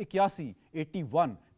81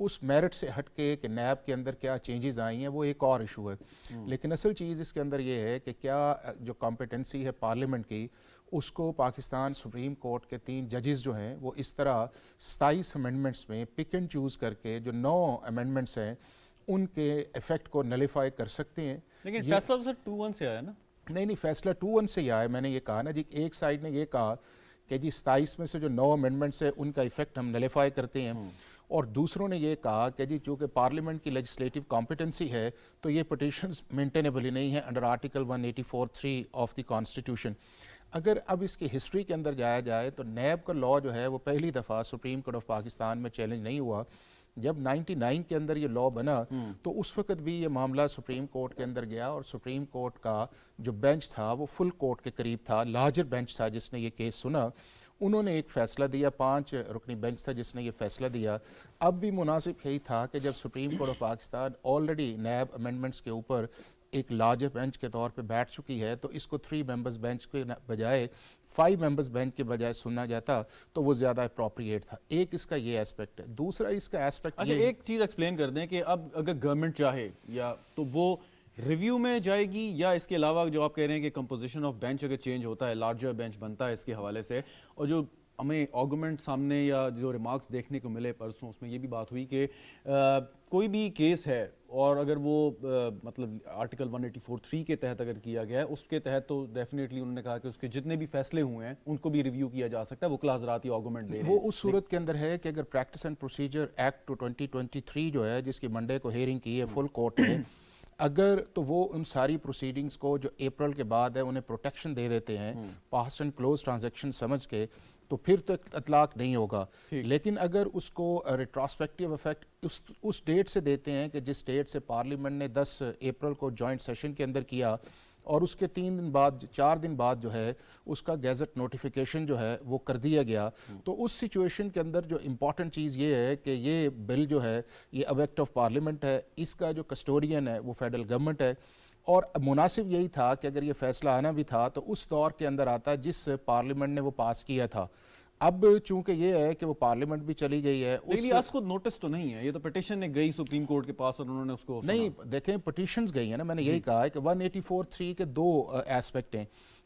اس merit سے ہٹ کے کہ نیب کے اندر کیا چینجز آئی ہیں وہ ایک اور ایشو ہے. لیکن اصل چیز اس کے اندر یہ ہے کہ کیا جو کمپیٹنسی ہے پارلیمنٹ کی اس کو پاکستان سپریم کورٹ کے 3 ججز جو ہیں وہ اس طرح 27 امینڈمنٹس میں پک اینڈ چوز کر کے جو 9 امینڈمنٹس ہیں ان کے ایفیکٹ کو نلیفائی کر سکتے ہیں. لیکن فیصلہ تو سر 2-1 سے آیا نا. نہیں فیصلہ 2-1 سے ہی آیا. میں نے یہ کہا نا جی, ایک سائڈ نے یہ کہا کہ جی 27 میں سے جو 9 امینڈمنٹس ہیں ان کا ایفیکٹ ہم نلیفائی کرتے ہیں, اور دوسروں نے یہ کہا کہ جی چونکہ پارلیمنٹ کی لیجسلیٹو کمپیٹنسی ہے تو یہ پٹیشنز مینٹینیبل ہی نہیں ہیں under article 184(3) of the constitution. اگر اب اس کی ہسٹری کے اندر جایا جائے تو نیب کا لاء جو ہے وہ پہلی دفعہ سپریم کورٹ آف پاکستان میں چیلنج نہیں ہوا. جب 99 کے اندر یہ لاء بنا تو اس وقت بھی یہ معاملہ سپریم کورٹ کے اندر گیا, اور سپریم کورٹ کا جو بینچ تھا وہ فل کورٹ کے قریب تھا, لارجر بینچ تھا جس نے یہ کیس سنا. انہوں نے ایک فیصلہ دیا, 5 رکنی بینچ تھا جس نے یہ فیصلہ دیا. اب بھی مناسب یہی تھا کہ جب supreme court of Pakistan already NAB amendments کے اوپر ایک لارجر بینچ کے طور پہ بیٹھ چکی ہے تو اس کو 3 ممبرز بینچ کے بجائے 5 ممبرز بینچ کے بجائے سننا جاتا تو وہ زیادہ اپروپریٹ تھا. ایک اس کا یہ ایسپیکٹ ہے. دوسرا اس کا ایسپیکٹ اچھا ایک چیز ایکسپلین کر دیں کہ اب اگر گورنمنٹ چاہے یا تو وہ ریویو میں جائے گی, یا اس کے علاوہ جو آپ کہہ رہے ہیں کہ کمپوزیشن آف بینچ اگر چینج ہوتا ہے, لارجر بینچ بنتا ہے اس کے حوالے سے, اور جو ہمیں آرگومنٹ سامنے یا جو ریمارکس دیکھنے کو ملے پرسوں اس میں یہ بھی بات ہوئی کہ کوئی بھی کیس ہے اور اگر وہ مطلب آرٹیکل 184(3) کے تحت اگر کیا گیا ہے اس کے تحت تو ڈیفینیٹلی انہوں نے کہا کہ اس کے جتنے بھی فیصلے ہوئے ہیں ان کو بھی ریویو کیا جا سکتا ہے, وہ کلاذراتی آرگومنٹ دے رہے ہیں. وہ اس صورت کے اندر ہے کہ اگر پریکٹس اینڈ پروسیجر ایکٹ 2023 جو ہے جس کی منڈے کو ہیئرنگ کی ہے فل کورٹ نے, اگر تو وہ ان ساری پروسیڈنگز کو جو اپریل کے بعد ہے انہیں پروٹیکشن دے دیتے ہیں پاسٹ اینڈ کلوز ٹرانزیکشن سمجھ کے, تو پھر تو اطلاق نہیں ہوگا. لیکن اگر اس کو ریٹراسپیکٹیو افیکٹ اس ڈیٹ سے دیتے ہیں کہ جس ڈیٹ سے پارلیمنٹ نے 10 اپریل کو جوائنٹ سیشن کے اندر کیا, اور اس کے 3 دن بعد 4 دن بعد جو ہے اس کا گیزٹ نوٹیفیکیشن جو ہے وہ کر دیا گیا, تو اس سچویشن کے اندر جو امپورٹنٹ چیز یہ ہے کہ یہ بل جو ہے یہ اب ایکٹ آف پارلیمنٹ ہے, اس کا جو کسٹوڈین ہے وہ فیڈرل گورنمنٹ ہے. اور مناسب یہی تھا کہ اگر یہ فیصلہ آنا بھی تھا تو اس دور کے اندر آتا جس پارلیمنٹ نے وہ پاس کیا تھا. اب چونکہ یہ ہے کہ وہ پارلیمنٹ بھی چلی گئی ہے, لیکن یہ خود نوٹس تو نہیں ہے, یہ تو پٹیشن نے گئی سپریم کورٹ کے پاس اور انہوں نے اس کو نہیں دیکھیں پٹیشنز گئی ہیں نا. میں نے یہی کہا ہے کہ 184(3) کے 2 ایسپیکٹ ہیں.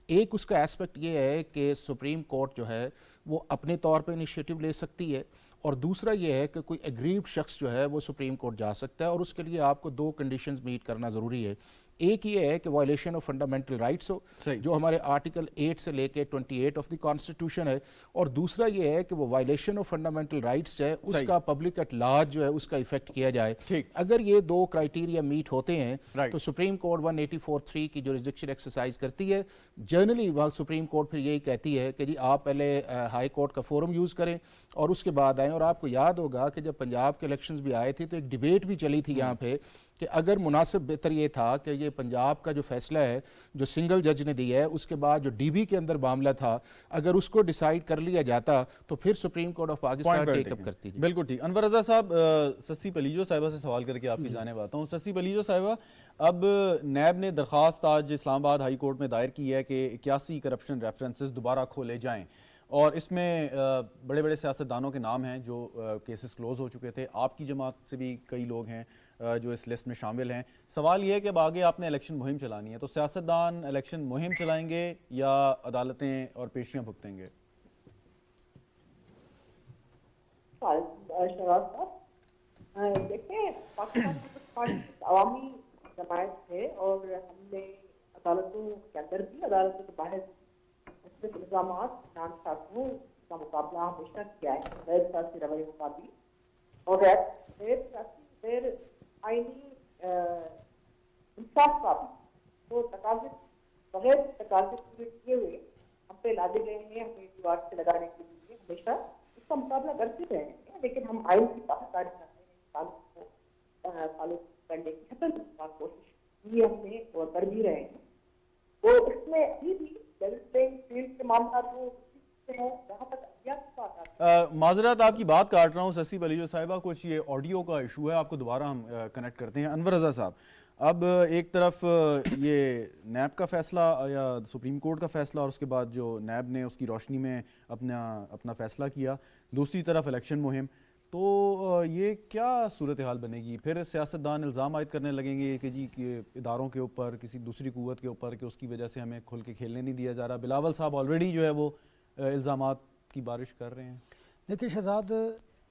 ایک اس کا ایسپیکٹ یہ ہے کہ سپریم کورٹ جو ہے وہ اپنے طور پہ انیشیٹو لے سکتی ہے, اور دوسرا یہ ہے کہ کوئی ایگریوڈ شخص جو ہے وہ سپریم کورٹ جا سکتا ہے, اور اس کے لیے آپ کو 2 کنڈیشنز میٹ کرنا ضروری ہے. ایک یہ ہے کہ وائلیشن آف فنڈامنٹل رائٹس ہو جو ہمارے آرٹیکل 8 سے لے کے 28 آف دی کانسٹیٹیوشن ہے, اور دوسرا یہ ہے کہ وہ وائلیشن آف فنڈامنٹل رائٹس ہے اس کا پبلک ایٹ لارج جو ہے اس کا ایفیکٹ کیا جائے. اگر یہ 2 کرائیٹیریا میٹ ہوتے ہیں تو سپریم کورٹ 184(3) کی جورسڈکشن ایکسرسائز کرتی ہے. جنرلی وہاں سپریم کورٹ پھر یہی کہتی ہے کہ جی آپ پہلے ہائی کورٹ کا فورم یوز کریں اور اس کے بعد آئیں. اور آپ کو یاد ہوگا کہ جب پنجاب کے الیکشنز بھی آئے تھے تو ایک ڈیبیٹ بھی چلی تھی یہاں پہ کہ اگر مناسب بہتر یہ تھا کہ یہ پنجاب کا جو فیصلہ ہے جو سنگل جج نے دیا ہے اس کے بعد جو ڈی بی کے اندر معاملہ تھا اگر اس کو ڈیسائیڈ کر لیا جاتا تو پھر سپریم کورٹ آف پاکستان ٹیک اپ کرتی. بالکل ٹھیک. انور رضا صاحب, سسی پلیجو صاحبہ سے سوال کر کے آپ کی جانب آتا ہوں. سسی پلیجو صاحبہ, اب نیب نے درخواست آج اسلام آباد ہائی کورٹ میں دائر کی ہے کہ 81 کرپشن ریفرنسز دوبارہ کھولے جائیں, اور اس میں بڑے بڑے سیاستدانوں کے نام ہیں جو کیسز کلوز ہو چکے تھے. آپ کی جماعت سے بھی کئی لوگ ہیں جو اس لسٹ میں شامل ہیں. سوال یہ ہے کہ اب آگے آپ نے الیکشن مہم چلانی ہے, تو سیاستدان الیکشن مہم چلائیں گے یا عدالتیں اور پیشیاں بھگتیں گے؟ شہباز صاحب دیکھیں, پاکستان پیپلز پارٹی عوامی جماعت ہے اور ہم نے عدالتوں کے اندر بھی عدالتوں کے باہر مختلف الزامات نان سازوں کا مقابلہ ہمیشہ کیا ہے غیر سیاسی رویے مقابل, اور غیر آئینی انصاف کا بھی وہ تقاضے بغیر تقاضے پورے کیے ہوئے ہم پہ لادے گئے ہیں, ہمیں دیوار سے لگانے کے لیے ہمیشہ اس کا مقابلہ کرتے رہے ہیں. لیکن ہم آئین کی پاس کاری کرتے ہیں, قانون کو فالو کرنے کی حتمی کوشش کی ہم نے اور کر بھی رہے ہیں. تو اس میں ابھی بھی لیول پلینگ فیلڈ کے معاملات وہ ہیں جہاں تک معذرت آپ کی بات کاٹ رہا ہوں سسی پلیجو صاحبہ, کچھ یہ آڈیو کا ایشو ہے, آپ کو دوبارہ ہم کنیکٹ کرتے ہیں. انور رضا صاحب, اب ایک طرف یہ نیب کا فیصلہ یا سپریم کورٹ کا فیصلہ اور اس کے بعد جو نیب نے اس کی روشنی میں اپنا فیصلہ کیا, دوسری طرف الیکشن مہم, تو یہ کیا صورتحال بنے گی؟ پھر سیاستدان الزام عائد کرنے لگیں گے کہ جی کہ اداروں کے اوپر، کسی دوسری قوت کے اوپر، کہ اس کی وجہ سے ہمیں کھل کے کھیلنے نہیں دیا جا رہا. بلاول صاحب آلریڈی جو ہے وہ الزامات کی بارش کر رہے ہیں. دیکھیے شہزاد،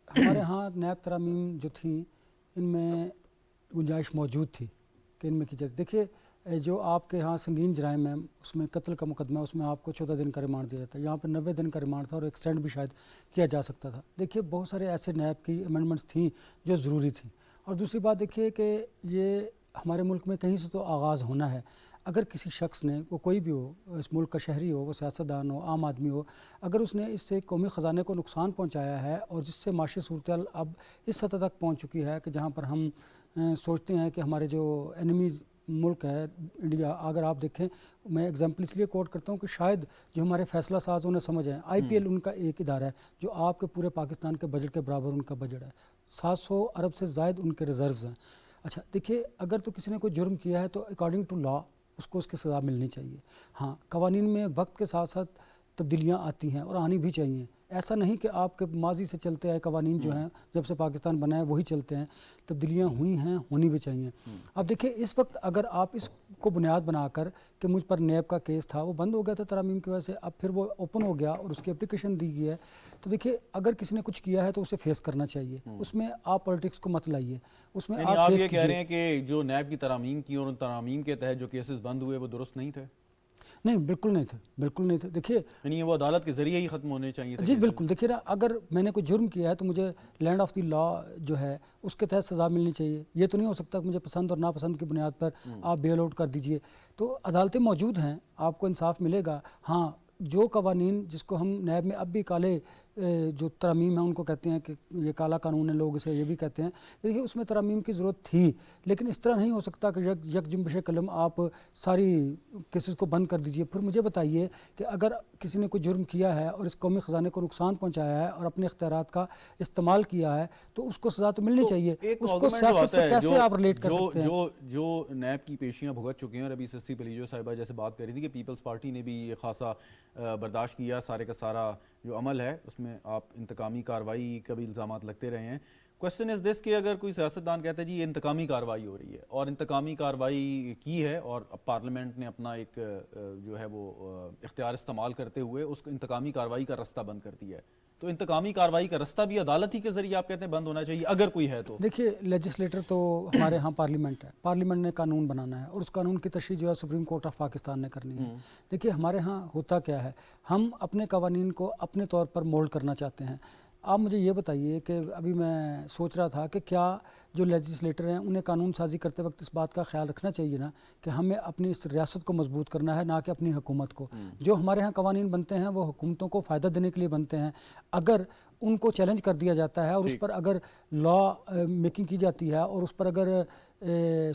ہمارے ہاں نیب ترامیم جو تھیں ان میں گنجائش موجود تھی کہ ان میں کی جائے. دیکھیے جو آپ کے ہاں سنگین جرائم ہیں اس میں قتل کا مقدمہ ہے، اس میں آپ کو 14 دن کا ریمانڈ دیا جاتا ہے. یہاں پہ 90 دن کا ریمانڈ تھا اور ایکسٹینڈ بھی شاید کیا جا سکتا تھا. دیکھیے بہت سارے ایسے نیب کی امینڈمنٹس تھیں جو ضروری تھیں. اور دوسری بات دیکھیے کہ یہ ہمارے ملک میں کہیں سے تو آغاز ہونا ہے. اگر کسی شخص نے، وہ کوئی بھی ہو، اس ملک کا شہری ہو، وہ سیاستدان ہو، عام آدمی ہو، اگر اس نے اس سے قومی خزانے کو نقصان پہنچایا ہے اور جس سے معاشی صورتحال اب اس حد تک پہنچ چکی ہے کہ جہاں پر ہم سوچتے ہیں کہ ہمارے جو اینیمیز ملک ہے انڈیا، اگر آپ دیکھیں، میں ایگزامپل اس لیے کوٹ کرتا ہوں کہ شاید جو ہمارے فیصلہ ساز انہیں سمجھ ہیں، آئی پی ایل ان کا ایک ادارہ ہے جو آپ کے پورے پاکستان کے بجٹ کے برابر ان کا بجٹ ہے. 700 ارب سے زائد ان کے ریزروز ہیں. اچھا دیکھیے، اگر تو کسی نے کوئی جرم کیا ہے تو اکارڈنگ ٹو لا اس کو اس کی سزا ملنی چاہیے. ہاں، قوانین میں وقت کے ساتھ ساتھ تبدیلیاں آتی ہیں اور آنی بھی چاہیے. ایسا نہیں کہ آپ کے ماضی سے چلتے آئے قوانین جو ہیں جب سے پاکستان بنا ہے وہی چلتے ہیں. تبدیلیاں ہوئی ہیں، ہونی بھی چاہیے. اب دیکھیے اس وقت اگر آپ اس کو بنیاد بنا کر کہ مجھ پر نیب کا کیس تھا، وہ بند ہو گیا تھا ترامیم کی وجہ سے، اب پھر وہ اوپن ہو گیا اور اس کی اپلیکیشن دی گئی ہے، تو دیکھیے اگر کسی نے کچھ کیا ہے تو اسے فیس کرنا چاہیے. اس میں آپ پولیٹکس کو مت لائیے، اس میں یعنی آپ آپ فیس یہ کہہ رہے کیجیے. ہیں کہ جو نیب کی ترامیم کی اور ان ترامیم کے تحت جو کیسز بند ہوئے وہ درست نہیں تھے؟ نہیں، بالکل نہیں تھے، بالکل نہیں تھے. دیکھیے یعنی وہ عدالت کے ذریعے ہی ختم ہونے چاہیے تھے جی cases؟ بالکل. دیکھیے نا، اگر میں نے کوئی جرم کیا ہے تو مجھے لینڈ آف دی لا جو ہے اس کے تحت سزا ملنی چاہیے. یہ تو نہیں ہو سکتا کہ مجھے پسند اور ناپسند کی بنیاد پر آپ بیل آؤٹ کر دیجئے. تو عدالتیں موجود ہیں، آپ کو انصاف ملے گا. ہاں، جو قوانین جس کو ہم نیب میں اب بھی کالے جو ترامیم ہیں ان کو کہتے ہیں کہ یہ کالا قانون ہے، لوگ اسے یہ بھی کہتے ہیں. دیکھیے اس میں ترامیم کی ضرورت تھی، لیکن اس طرح نہیں ہو سکتا کہ یک جنبش قلم آپ ساری کیسز کو بند کر دیجئے. پھر مجھے بتائیے کہ اگر کسی نے کوئی جرم کیا ہے اور اس قومی خزانے کو نقصان پہنچایا ہے اور اپنے اختیارات کا استعمال کیا ہے تو اس کو سزا تو ملنی چاہیے. اس کو سیاست سے کیسے آپ ریلیٹ کر سکتے ہیں؟ جو نیب کی پیشیاں بھگت چکے ہیں، اور ابھی سسی پلیجو صاحبہ جیسے بات کر رہی تھی کہ پیپلز پارٹی نے بھی یہ خاصا برداشت کیا، سارے کا سارا جو عمل ہے اس میں آپ انتقامی کارروائی کا بھی الزامات لگتے رہے ہیں. کوشچن از دس کہ اگر کوئی سیاستدان کہتا ہے جی یہ انتقامی کارروائی ہو رہی ہے اور انتقامی کارروائی کی ہے اور اب پارلیمنٹ نے اپنا ایک جو ہے وہ اختیار استعمال کرتے ہوئے اس انتقامی کارروائی کا رستہ بند کر دیا ہے، تو انتقامی کارروائی کا رستہ بھی عدالت ہی کے ذریعے آپ کہتے ہیں بند ہونا چاہیے اگر کوئی ہے تو؟ دیکھیے لیجسلیٹر تو ہمارے ہاں پارلیمنٹ ہے، پارلیمنٹ نے قانون بنانا ہے اور اس قانون کی تشریح جو ہے سپریم کورٹ آف پاکستان نے کرنی ہے. دیکھیے ہمارے ہاں ہوتا کیا ہے، ہم اپنے قوانین کو اپنے طور پر مولڈ کرنا چاہتے ہیں. آپ مجھے یہ بتائیے کہ ابھی میں سوچ رہا تھا کہ کیا جو لیجسلیٹر ہیں انہیں قانون سازی کرتے وقت اس بات کا خیال رکھنا چاہیے نا کہ ہمیں اپنی اس ریاست کو مضبوط کرنا ہے، نہ کہ اپنی حکومت کو. جو ہمارے ہاں قوانین بنتے ہیں وہ حکومتوں کو فائدہ دینے کے لیے بنتے ہیں. اگر ان کو چیلنج کر دیا جاتا ہے اور اس پر اگر لا میکنگ کی جاتی ہے اور اس پر اگر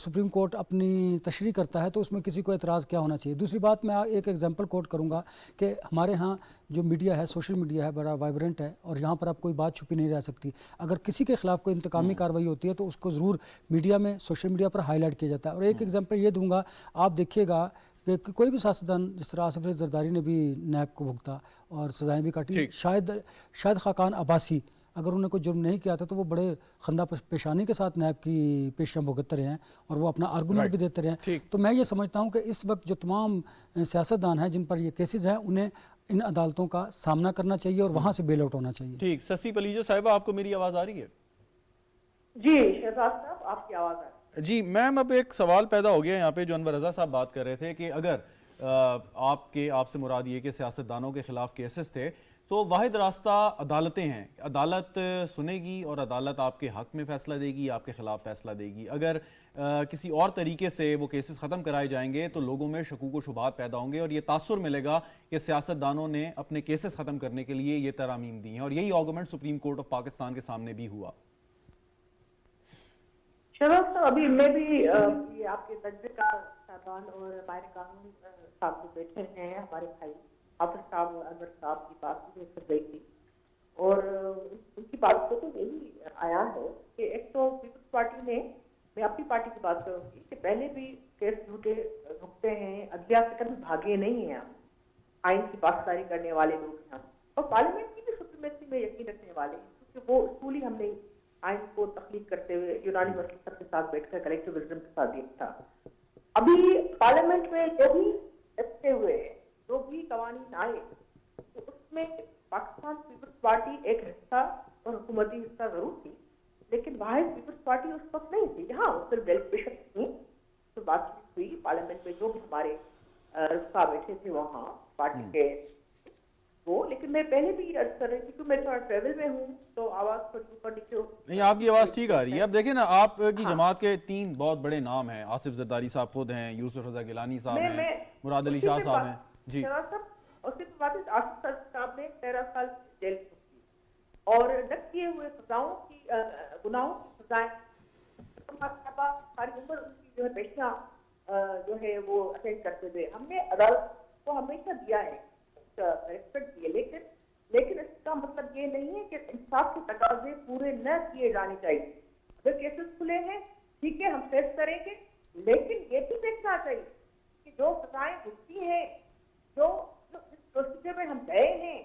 سپریم کورٹ اپنی تشریح کرتا ہے تو اس میں کسی کو اعتراض کیا ہونا چاہیے. دوسری بات میں ایک ایگزامپل کوٹ کروں گا کہ ہمارے ہاں جو میڈیا ہے، سوشل میڈیا ہے، بڑا وائبرنٹ ہے اور یہاں پر اب کوئی بات چھپی نہیں رہ سکتی. اگر کسی کے خلاف کوئی انتقامی کارروائی ہوتی ہے تو اس کو ضرور میڈیا میں، سوشل میڈیا پر ہائی لائٹ کیا جاتا ہے. اور ایک ایگزامپل یہ دوں گا، آپ دیکھیے گا کہ کوئی بھی سیاستدان، جس طرح آصف علی زرداری نے بھی نیب کو بھگتا اور سزائیں بھی کاٹی، شاید خاقان عباسی اگر انہیں کوئی جرم نہیں کیا تھا تو وہ بڑے خندہ پیشانی کے ساتھ نیب کی پیشیاں بھگتتے رہے ہیں اور وہ اپنا آرگومنٹ بھی دیتے رہے ہیں. تو میں یہ سمجھتا ہوں کہ اس وقت جو تمام سیاستدان ہیں جن پر یہ کیسز ہیں انہیں ان عدالتوں کا سامنا کرنا چاہیے اور وہاں سے بیل آؤٹ ہونا چاہیے. ٹھیک. سسی پلیجو صاحبہ، آپ کو میری آواز آ رہی ہے؟ جی شہزاد صاحب، آپ کی آواز آ رہی ہے. جی میم، اب ایک سوال پیدا ہو گیا یہاں پہ جو انور رضا صاحب بات کر رہے تھے کہ اگر آپ سے مراد یہ کہ سیاستدانوں کے خلاف کیسز تھے تو واحد راستہ عدالتیں ہیں، عدالت سنے گی اور عدالت آپ کے حق میں فیصلہ دے گی، آپ کے خلاف فیصلہ دے گی. اگر کسی اور طریقے سے وہ کیسز ختم کرائے جائیں گے تو لوگوں میں شکوک و شبہات پیدا ہوں گے اور یہ تاثر ملے گا کہ سیاستدانوں نے اپنے کیسز ختم کرنے کے لیے یہ ترامیم دی ہیں، اور یہی argument supreme court of Pakistan کے سامنے بھی ہوا. شہزاد صاحب، ابھی میں بھی یہ آپ کے تجزیے کا صاحبان اور ماہر قانون صاحب جو بیٹھے ہیں، ہمارے بھائی حافظ صاحب اور انور صاحب کی بات بھی کر رہی تھی اور ان کی بات کو تو یہی آیا ہے کہ ایک تو پیپلز پارٹی نے، میں اپنی پارٹی کی بات کروں گی کہ پہلے بھی کیس رکتے ہیں، عدلیہ سے کبھی بھاگے نہیں ہیں. ہم آئین کی پاسداری کرنے والے لوگ ہیں اور پارلیمنٹ کی بھی سپریمیسی میں یقین رکھنے والے ہیں. کہ وہ اصولی ہم نے آئین کو تخلیق کرتے ہوئے یونانی مسلسل کے ساتھ بیٹھ کر کلیکٹو وزڈم کے ساتھ دیا تھا. ابھی پارلیمنٹ میں جو بھی رکھتے ہوئے جو بھی قوانین آئے تو اس میں پاکستان پیپلز پارٹی ایک حصہ اور حکومتی حصہ ضرور تھی, لیکن واحد پیپلز پارٹی اس وقت نہیں تھی. ہاں صرف ڈیلیگیشن تھی تو بات چیت ہوئی پارلیمنٹ میں, جو بھی ہمارے رفقا بیٹھے تھے وہاں پارٹی کے وہ, لیکن میں پہلے بھی عرض کر رہی تھی کہ میں تھوڑا ٹریول میں ہوں تو آواز تھوڑی اوپر نیچے نہیں, آپ کی آواز ٹھیک آ رہی ہے. اب دیکھیں نا, آپ کی جماعت کے 3 بہت بڑے نام ہیں. آصف زرداری صاحب خود ہیں, یوسف رضا گیلانی صاحب ہیں, مراد علی شاہ صاحب ہیں. جی اس کے بعد آصف صاحب نے 13 سال جیل کی اور نہ کیے ہوئے سزاؤں کی گناہوں کی سزائیں ساری عمر ان کی جو ہے پیشیاں جو ہے وہ اٹینڈ کرتے ہوئے ہم نے عدالت کو ہمیشہ دیا ہے, ریسپیکٹ دیے, لیکن اس کا مطلب یہ نہیں ہے کہ انصاف کے تقاضے پورے نہ کیے جانے چاہیے. اگر کیسز کھلے ہیں ٹھیک ہے, ہم فیس کریں گے, لیکن یہ بھی دیکھنا چاہیے کہ جو سزائیں ہوتی ہیں, جو اس پروسیجر میں ہم گئے ہیں,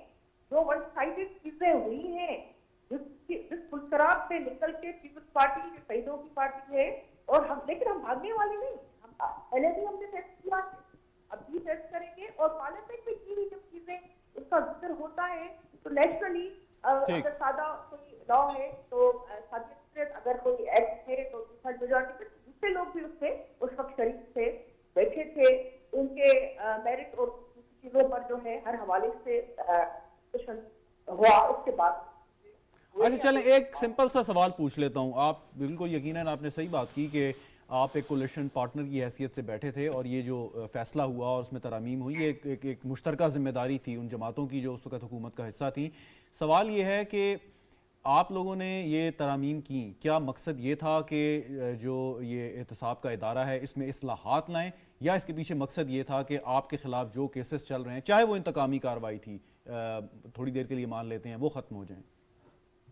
جو ون سائڈڈ چیزیں ہوئی ہیں, جس پلسرات سے نکل کے پیپلز پارٹی جو شہیدوں کی پارٹی ہے, اور ہم لیکن ہم بھاگنے والے نہیں. ہم پہلے بھی ہم نے فیس کیا ہے, اب بھی فیس کریں گے, اور پارلیمنٹ میں کی ہوئی جب چیزیں اس کا ذکر ہوتا ہے تو نیچرلی اگر سادہ کوئی لا ہے تو اگر کوئی ایکٹ ہے تو میجورٹی دوسرے لوگ بھی اس سے اس وقت شریک تھے, بیٹھے تھے, ان کے میرٹ اور دوسری چیزوں پر جو ہے ہر حوالے سے ڈسکشن ہوا. اس کے بعد اچھا چلیں ایک سمپل سا سوال پوچھ لیتا ہوں. آپ بالکل یقیناً آپ نے صحیح بات کی کہ آپ ایک کولیشن پارٹنر کی حیثیت سے بیٹھے تھے, اور یہ جو فیصلہ ہوا اور اس میں ترامیم ہوئی, ایک مشترکہ ذمہ داری تھی ان جماعتوں کی جو اس وقت حکومت کا حصہ تھی. سوال یہ ہے کہ آپ لوگوں نے یہ ترامیم کی, کیا مقصد یہ تھا کہ جو یہ احتساب کا ادارہ ہے اس میں اصلاحات لائیں, یا اس کے پیچھے مقصد یہ تھا کہ آپ کے خلاف جو کیسز چل رہے ہیں, چاہے وہ انتقامی کارروائی تھی, تھوڑی دیر کے لیے مان لیتے ہیں, وہ ختم ہو جائیں؟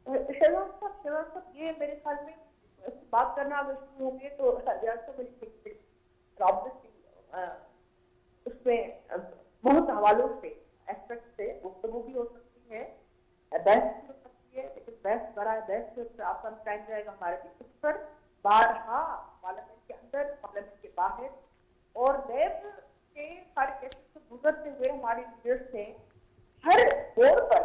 شہباز صاحب یہ میرے خیال میں بات کرنا اگر شروع ہوں گے تو اس میں بہت حوالوں سے ایسپیکٹ سے گفتگو بھی ہو سکتی ہے, بحث بھی ہو سکتی ہے, لیکن بحث برائے بحث سے آپ کا ٹائم جائے گا ہمارے بھی. اس پر بارہا پارلیمنٹ کے اندر, پارلیمنٹ کے باہر اور نیب کے سارے کیسز سے گزرتے ہوئے ہمارے لیڈرس نے ہر دور پر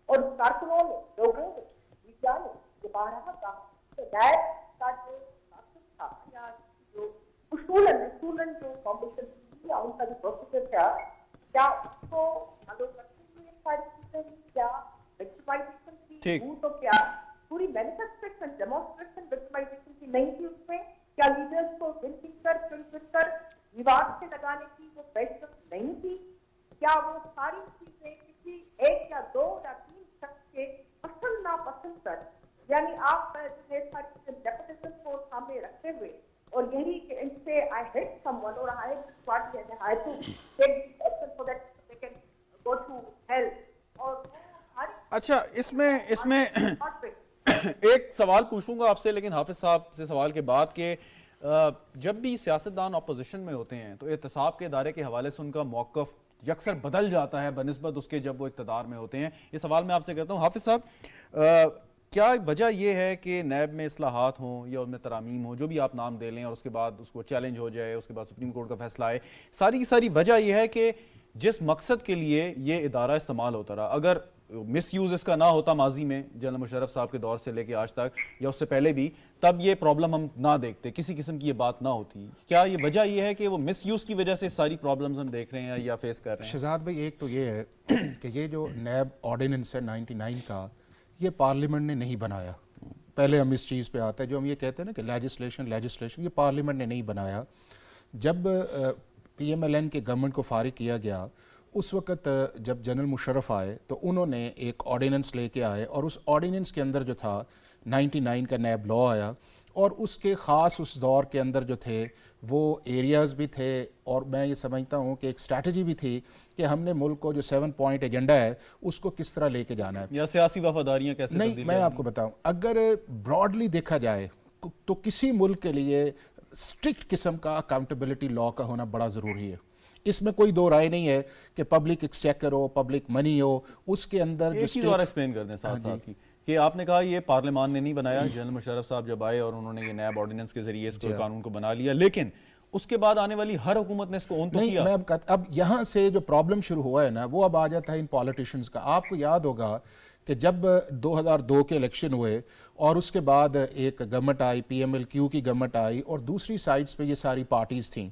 اور کارکنوں نے, لوگوں نے, میڈیا نے یہ بارہا کہا کہ نیب کا جو مقصد تھا یا جو اصولاً جو کمپٹیشن تھی یا ان کا جو پروسیجر تھا, کیا اس کو فالو کرتے ہوئے ساری چیزیں, کیا وکٹمائزیشن کی ہوں تو کیا پوری مینیفیسٹیشن ڈیمونسٹریشن وکٹمائزیشن کی نہیں تھی اس میں, کیا لیڈرس کو دل پل کر وواد سے لگانے کی وہ پیشکش نہیں تھی, کیا وہ ساری چیزیں کسی ایک یا دو یا 3 شخص کے پسند ناپسند پر, یعنی آپ ساری ڈیپوٹیشن کو سامنے رکھتے ہوئے اور یہی کہ ان سے I hate someone or I hate this party and I have to take this action so that they can go to hell. اور اچھا اس میں ایک سوال پوچھوں گا آپ سے, لیکن حافظ صاحب سے سوال کے بعد کہ جب بھی سیاستدان اپوزیشن میں ہوتے ہیں تو احتساب کے ادارے کے حوالے سے ان کا موقف یکسر بدل جاتا ہے بنسبت اس کے جب وہ اقتدار میں ہوتے ہیں. یہ سوال میں آپ سے کرتا ہوں حافظ صاحب, کیا وجہ یہ ہے کہ نیب میں اصلاحات ہوں یا ان میں ترامیم ہوں, جو بھی آپ نام دے لیں, اور اس کے بعد اس کو چیلنج ہو جائے, اس کے بعد سپریم کورٹ کا فیصلہ آئے, ساری کی ساری وجہ یہ ہے کہ جس مقصد کے لیے یہ ادارہ استعمال ہوتا رہا, اگر مس یوز اس کا نہ ہوتا ماضی میں جنرل مشرف صاحب کے دور سے لے کے آج تک یا اس سے پہلے بھی, تب یہ پرابلم ہم نہ دیکھتے, کسی قسم کی یہ بات نہ ہوتی. کیا یہ وجہ یہ ہے کہ وہ مس یوز کی وجہ سے ساری پرابلمز ہم دیکھ رہے ہیں یا فیس کر رہے ہیں؟ شہزاد بھائی ایک تو یہ ہے کہ یہ جو نیب آرڈیننس ہے 99 کا, یہ پارلیمنٹ نے نہیں بنایا. پہلے ہم اس چیز پہ آتے ہیں, جو ہم یہ کہتے ہیں نا کہ لیجسلیشن, یہ پارلیمنٹ نے نہیں بنایا. جب پی ایم ایل این کے گورنمنٹ کو فارغ کیا گیا, اس وقت جب جنرل مشرف آئے تو انہوں نے ایک آرڈیننس لے کے آئے, اور اس آرڈیننس کے اندر جو تھا 99 کا نیب لا آیا, اور اس کے خاص اس دور کے اندر جو تھے وہ ایریاز بھی تھے, اور میں یہ سمجھتا ہوں کہ ایک اسٹریٹجی بھی تھی کہ ہم نے ملک کو جو 7 پوائنٹ ایجنڈا ہے اس کو کس طرح لے کے جانا ہے, یا سیاسی وفاداریاں کیسے نہیں. میں آپ کو بتاؤں, اگر براڈلی دیکھا جائے تو کسی ملک کے لیے اسٹرکٹ قسم کا اکاؤنٹیبلٹی لا کا ہونا بڑا ضروری ہے. اس میں کوئی دو رائے نہیں ہے کہ پبلک ایکسچیکر ہو, پبلک منی ہو, اس کے اندر ایک چیز اور ایکسپلین کر دیں ساتھ ساتھ کی کہ آپ نے کہا یہ پارلیمان نے نہیں بنایا، جنرل مشرف صاحب جب آئے اور انہوں نے یہ نیب آرڈیننس کے ذریعے اس کو قانون کو بنا لیا، لیکن اس کے بعد آنے والی ہر حکومت نے اس کو اون تو کیا. نہیں، میں اب یہاں سے جو پرابلم شروع ہوا ہے نا وہ اب آ جاتا ہے ان پالیٹیشنز کا. آپ کو یاد ہوگا کہ جب 2002 کے الیکشن ہوئے اور اس کے بعد ایک گورنمنٹ آئی، پی ایم ایل کیو کی گورنمنٹ آئی، اور دوسری سائڈز پہ یہ ساری پارٹیز تھیں.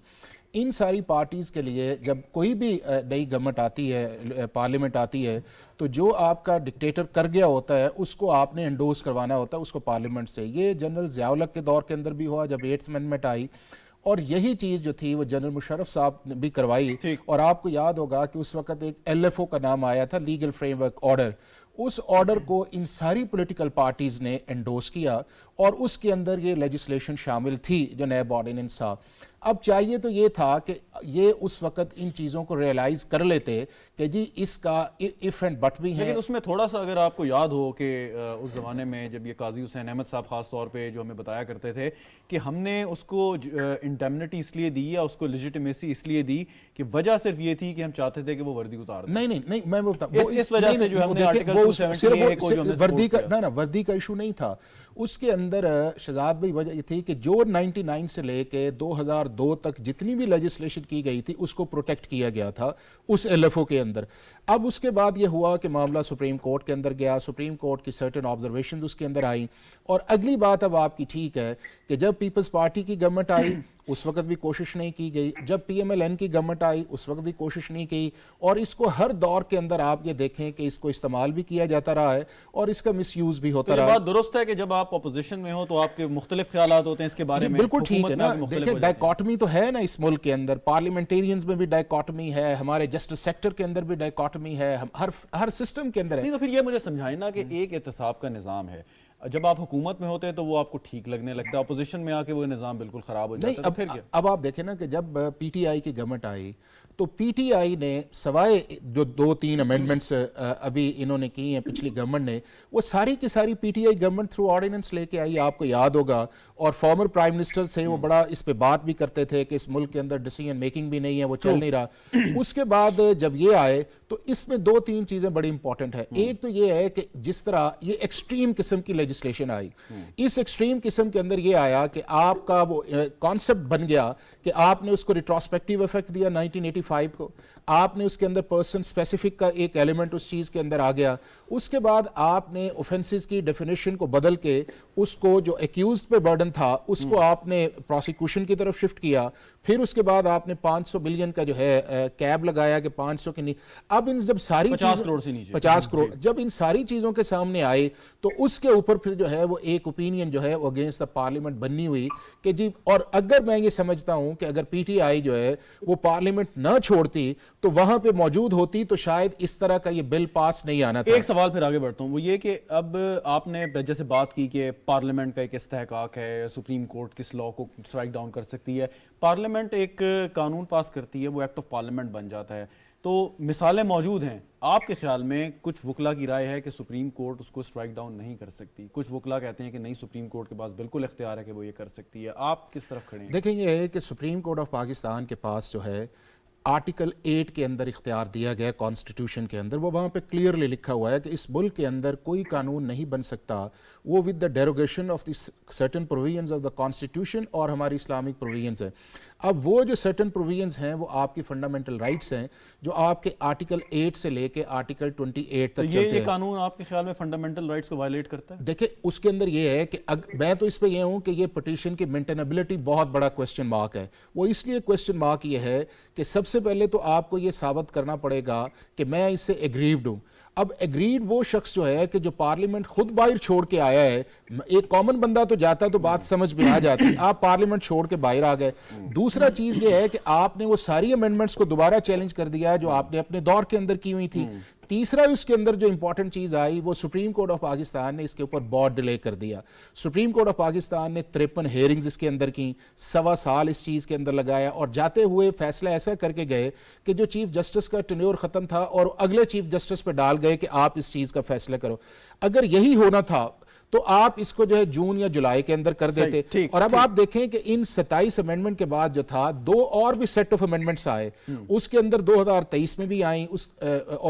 ان ساری پارٹیز کے لیے جب کوئی بھی نئی گورنمنٹ آتی ہے، پارلیمنٹ آتی ہے، تو جو آپ کا ڈکٹیٹر کر گیا ہوتا ہے اس کو آپ نے انڈوز کروانا ہوتا ہے اس کو پارلیمنٹ سے. یہ جنرل ضیاء الحق کے دور کے اندر بھی ہوا جب 8th امینڈمنٹ آئی، اور یہی چیز جو تھی وہ جنرل مشرف صاحب نے بھی کروائی. اور آپ کو یاد ہوگا کہ اس وقت ایک LFO کا نام آیا تھا، لیگل فریم ورک آرڈر. اس آرڈر کو ان ساری پولیٹیکل پارٹیز نے انڈوز کیا اور اس کے اندر یہ لیجسلیشن شامل تھی جو نیب آرڈیننس تھا. اب چاہیے تو یہ تھا کہ یہ اس وقت ان چیزوں کو ریئلائز کر لیتے کہ جی اس کا ایف اینڈ بٹ بھی ہے. لیکن اس میں تھوڑا سا اگر آپ کو یاد ہو کہ اس زمانے میں جب یہ قاضی حسین احمد صاحب خاص طور پہ جو ہمیں بتایا کرتے تھے کہ ہم نے اس کو انڈیمنٹی اس لیے دی یا اس کو لیجیٹمیسی اس لیے دی کہ وجہ صرف یہ تھی کہ ہم چاہتے تھے کہ وہ وردی اتار دیں. نہیں میں اس وجہ سے جو ہم نے آرٹیکل 278 کو جو ہم نے وردی کا وردی کا ایشو نہیں تھا. اس کے اندر شہزاد بھائی وجہ یہ تھی کہ جو 99 سے لے کے 2002 تک جتنی بھی لیجسلیشن کی گئی تھی اس کو پروٹیکٹ کیا گیا تھا اس LFO کے اندر. اب اس کے بعد یہ ہوا کہ معاملہ سپریم کورٹ کے اندر گیا، سپریم کورٹ کی سرٹن آبزرویشنز اس کے اندر آئیں. اور اگلی بات اب آپ کی ٹھیک ہے کہ جب پیپلز پارٹی کی گورنمنٹ آئی اس وقت بھی کوشش نہیں کی گئی، جب PMLN کی گورنمنٹ آئی اس وقت بھی کوشش نہیں کی، اور اس کو ہر دور کے اندر آپ یہ دیکھیں کہ اس کو استعمال بھی کیا جاتا رہا ہے اور اس کا مس یوز بھی ہوتا رہا ہے. یہ بات درست ہے کہ جب آپ اپوزیشن میں ہو تو آپ کے مختلف خیالات ہوتے ہیں اس کے بارے میں. بالکل ٹھیک ہے نا. دیکھیں ڈائیکاٹمی تو ہے نا اس ملک کے اندر، پارلیمنٹیرینز میں بھی ڈائیکاٹمی ہے، ہمارے جسٹس سیکٹر کے اندر بھی ڈائیکاٹمی ہے، ہر سسٹم کے اندر ہے. نہیں تو پھر یہ مجھے سمجھائیں نا کہ ایک احتساب کا نظام ہے، جب آپ حکومت میں ہوتے ہیں تو وہ آپ کو ٹھیک لگنے لگتا ہے، اپوزیشن میں آ کے وہ نظام بالکل خراب ہو جاتا ہے. پھر کیا؟ اب آپ دیکھیں نا کہ جب PTI کی گورنمنٹ آئی تو PTI نے سوائے جو 2-3 امینڈمنٹس ابھی انہوں نے کی ہیں پچھلی گورنمنٹ نے، وہ ساری کی ساری PTI گورنمنٹ تھرو آرڈیننس لے کے آئی. آپ کو یاد ہوگا، اور فارمر پرائم منسٹر سے وہ بڑا اس پہ بات بھی کرتے تھے کہ اس ملک کے اندر ڈیسیژن میکنگ بھی نہیں ہے، وہ چل نہیں رہا. اس کے بعد جب یہ آئے تو اس میں 2-3 چیزیں بڑی امپورٹنٹ ہیں. ایک تو یہ ہے کہ جس طرح یہ ایکسٹریم قسم کی لیجسلیشن آئی، اس ایکسٹریم قسم کے اندر یہ آیا کہ آپ کا وہ کانسیپٹ بن گیا کہ آپ نے اس کو ریٹروسپیکٹیو ایفیکٹ دیا 1985 کو، آپ نے اس کے اندر پرسن سپیسیفک کا ایک ایلیمنٹ اس چیز کے اندر آ گیا. اس کے بعد آپ نے اوفینسز کی ڈیفینیشن کو بدل کے اس کو جو ایکیوزڈ پہ برڈن تھا اس کو آپ نے پروسیکیوشن کی طرف شفٹ کیا. پھر اس کے بعد آپ نے 500 بلین کا جو ہے کیب لگایا کہ 500 کے نہیں. اب ان جب ساری 50 کروڑ سے نیچے 50 کروڑ جب ان ساری چیزوں کے سامنے آئے تو اس کے اوپر پھر جو ہے وہ ایک اوپینین جو ہے وہ اگینسٹ دا پارلیمنٹ بننی ہوئی کہ جی. اور اگر میں یہ سمجھتا ہوں کہ اگر PTI جو ہے وہ پارلیمنٹ نہ چھوڑتی تو وہاں پہ موجود ہوتی تو شاید اس طرح کا یہ بل پاس نہیں آنا تھا. ایک سوال پھر آگے بڑھتا ہوں، وہ یہ کہ اب آپ نے جیسے بات کی کہ پارلیمنٹ کا ایک استحقاق ہے، سپریم کورٹ کس لاء کو سٹرائک ڈاؤن کر سکتی ہے، پارلیمنٹ ایک قانون پاس کرتی ہے وہ ایکٹ آف پارلیمنٹ بن جاتا ہے. تو مثالیں موجود ہیں. آپ کے خیال میں کچھ وکلا کی رائے ہے کہ سپریم کورٹ اس کو سٹرائک ڈاؤن نہیں کر سکتی، کچھ وکلا کہتے ہیں کہ نہیں سپریم کورٹ کے پاس بالکل اختیار ہے کہ وہ یہ کر سکتی ہے. آپ کس طرف کھڑے ہیں؟ دیکھیں یہ ہے کہ سپریم کورٹ آف پاکستان کے پاس جو ہے آرٹیکل 8 کے اندر اختیار دیا گیا کانسٹیٹیوشن کے اندر، وہ وہاں پہ کلیئرلی لکھا ہوا ہے کہ اس ملک کے اندر کوئی قانون نہیں بن سکتا وہ with the derogation of the certain provisions of the constitution اور ہماری اسلامک پروویژنز ہیں. اب وہ جو سرٹن پروویژنز ہیں وہ آپ کی فنڈامنٹل رائٹس ہیں جو آپ کے آرٹیکل 8 سے لے کے آرٹیکل 28 تک چلتے ہیں. یہ قانون آپ کے خیال میں فنڈامنٹل رائٹس کو وائلیٹ کرتا ہے؟ دیکھیں اس کے اندر یہ ہے کہ میں تو اس پہ یہ ہوں کہ یہ پٹیشن کی مینٹینیبلٹی بہت بڑا کوسچن مارک ہے. وہ اس لیے کوسچن مارک یہ ہے کہ سب سے پہلے تو آپ کو یہ ثابت کرنا پڑے گا کہ میں اس سے ایگریوڈ ہوں. اب ایگریڈ وہ شخص جو ہے کہ جو پارلیمنٹ خود باہر چھوڑ کے آیا ہے. ایک کامن بندہ تو جاتا تو بات سمجھ میں آ جاتی، آپ پارلیمنٹ چھوڑ کے باہر آ گئے. دوسرا چیز یہ ہے کہ آپ نے وہ ساری امینڈمنٹس کو دوبارہ چیلنج کر دیا جو آپ نے اپنے دور کے اندر کی ہوئی تھی. تیسرا اس کے اندر جو امپورٹنٹ چیز آئی وہ سپریم کورٹ آف پاکستان نے اس کے اوپر بہت ڈیلے کر دیا. سپریم کورٹ آف پاکستان نے 53 ہیئرنگز اس کے اندر کی، 1.25 سال اس چیز کے اندر لگایا اور جاتے ہوئے فیصلہ ایسا کر کے گئے کہ جو چیف جسٹس کا ٹینیور ختم تھا اور اگلے چیف جسٹس پہ ڈال گئے کہ آپ اس چیز کا فیصلہ کرو. اگر یہی ہونا تھا تو آپ اس کو جو ہے جون یا جولائی کے اندر کر دیتے. اور اب آپ دیکھیں کہ ان 27 امینڈمنٹ کے بعد جو تھا 2 اور بھی سیٹ آف امینڈمنٹس آئے, اس کے اندر 2023 میں بھی آئیں, اس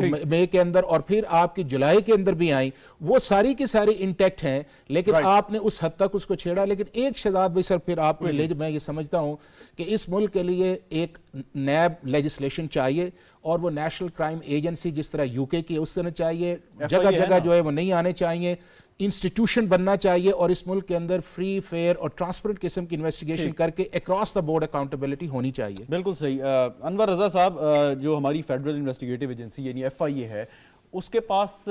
مئی کے اندر, اور پھر آپ کی جولائی کے اندر بھی آئیں. وہ ساری کی ساری انٹیکٹ ہیں, لیکن آپ نے اس حد تک اس کو چھیڑا. لیکن ایک شہزاد بھائی سر پھر آپ نے میں یہ سمجھتا ہوں کہ اس ملک کے لیے ایک نیب لیجسلیشن چاہیے, اور وہ نیشنل کرائم ایجنسی جس طرح یو کے کی اس طرح چاہیے, جگہ جگہ جو ہے وہ نہیں آنے چاہیے, انسٹیٹیوشن بننا چاہیے, اور اس ملک کے اندر فری فیئر اور ٹرانسپیرنٹ قسم کی انویسٹیگیشن کر کے اکراس دا بورڈ اکاؤنٹیبلٹی ہونی چاہیے. بالکل صحیح. انور رضا صاحب, جو ہماری فیڈرل انویسٹیگیٹو ایجنسی یعنی FIA ہے, اس کے پاس